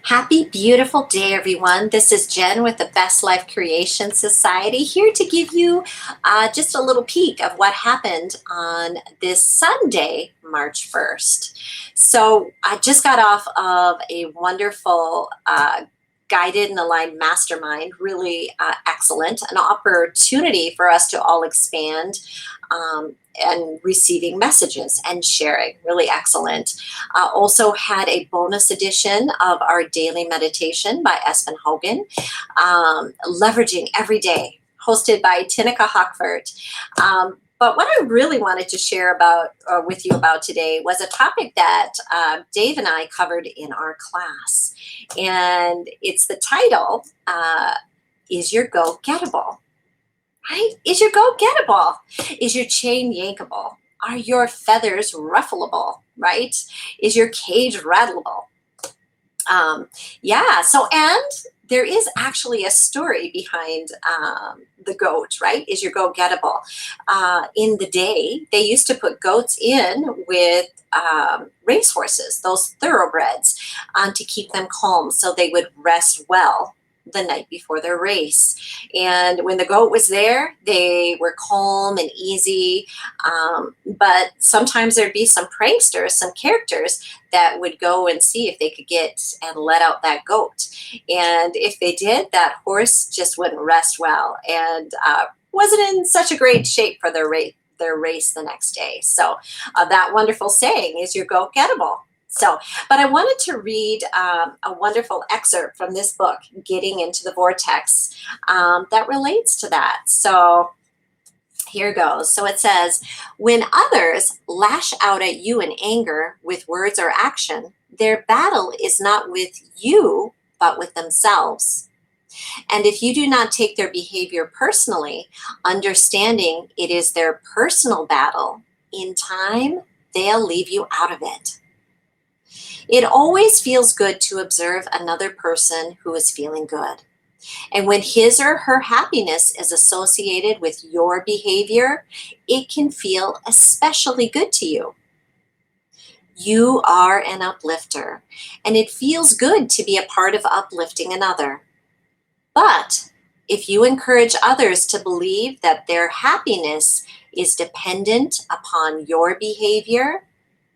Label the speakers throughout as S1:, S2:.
S1: Happy, beautiful day, everyone. This is Jen with the Best Life Creation Society, here to give you just a little peek of what happened on this Sunday, March 1st. So I just got off of a wonderful guided and aligned mastermind, really excellent, an opportunity for us to all expand and receiving messages and sharing, really excellent. Also had a bonus edition of our daily meditation by Espen Hogan, leveraging every day, hosted by Tinnika Hockford. But what I really wanted to share about with you about today was a topic that Dave and I covered in our class, and it's the title: "Is your goat gettable?" Right? Is your goat gettable? Is your chain yankable? Are your feathers ruffleable? Right? Is your cage rattleable? Yeah. So, and there is actually a story behind the goat, right? Is your goat gettable? In the day, they used to put goats in with racehorses, those thoroughbreds, to keep them calm so they would rest well the night before their race. And when the goat was there, they were calm and easy. But sometimes there'd be some pranksters, some characters that would go and see if they could get and let out that goat. And if they did, that horse just wouldn't rest well and wasn't in such a great shape for their race the next day. So that wonderful saying, is your goat gettable? So, but I wanted to read a wonderful excerpt from this book, Getting into the Vortex, that relates to that. So here goes. So it says, when others lash out at you in anger with words or action, their battle is not with you, but with themselves. And if you do not take their behavior personally, understanding it is their personal battle, in time, they'll leave you out of it. It always feels good to observe another person who is feeling good. And when his or her happiness is associated with your behavior, it can feel especially good to you. You are an uplifter, and it feels good to be a part of uplifting another. But if you encourage others to believe that their happiness is dependent upon your behavior,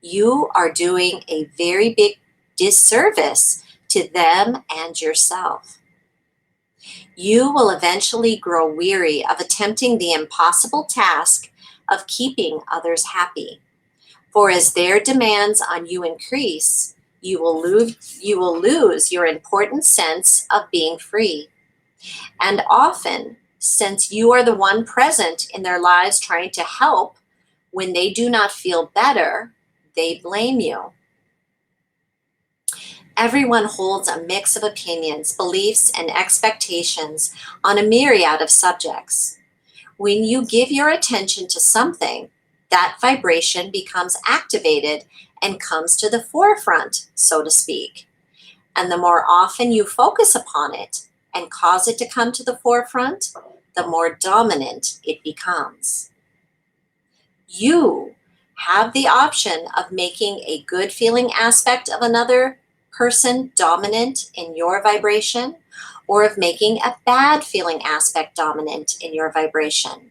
S1: you are doing a very big disservice to them and yourself. You will eventually grow weary of attempting the impossible task of keeping others happy. For as their demands on you increase, you will lose your important sense of being free. And often, since you are the one present in their lives trying to help, when they do not feel better, they blame you. Everyone holds a mix of opinions, beliefs, and expectations on a myriad of subjects. When you give your attention to something, that vibration becomes activated and comes to the forefront, so to speak. And the more often you focus upon it and cause it to come to the forefront, the more dominant it becomes. You have the option of making a good feeling aspect of another person dominant in your vibration, or of making a bad feeling aspect dominant in your vibration.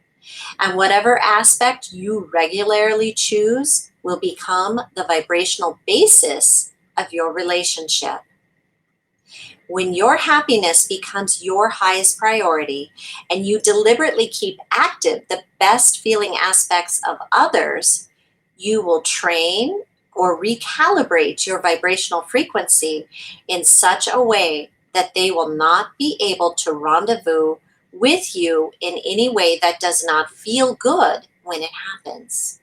S1: And whatever aspect you regularly choose will become the vibrational basis of your relationship. When your happiness becomes your highest priority and you deliberately keep active the best feeling aspects of others, you will train or recalibrate your vibrational frequency in such a way that they will not be able to rendezvous with you in any way that does not feel good when it happens.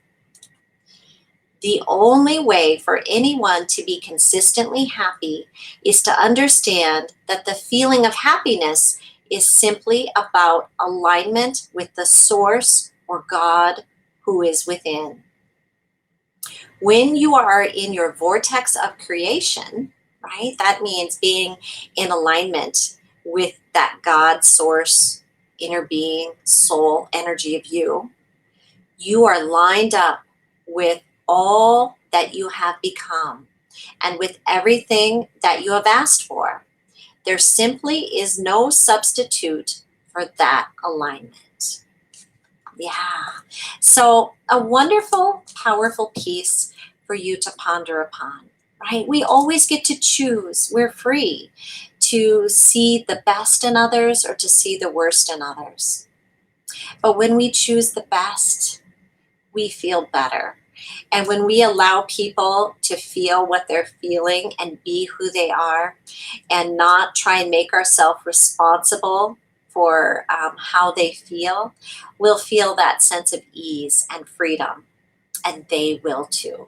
S1: The only way for anyone to be consistently happy is to understand that the feeling of happiness is simply about alignment with the source or God who is within. When you are in your vortex of creation, right, that means being in alignment with that God source, inner being, soul energy of you, you are lined up with all that you have become. and with everything that you have asked for. There simply is no substitute for that alignment. Yeah. So, a wonderful, powerful piece for you to ponder upon, right? We always get to choose. We're free to see the best in others or to see the worst in others. But when we choose the best, we feel better. And when we allow people to feel what they're feeling and be who they are, and not try and make ourselves responsible for how they feel, we'll feel that sense of ease and freedom, and they will too.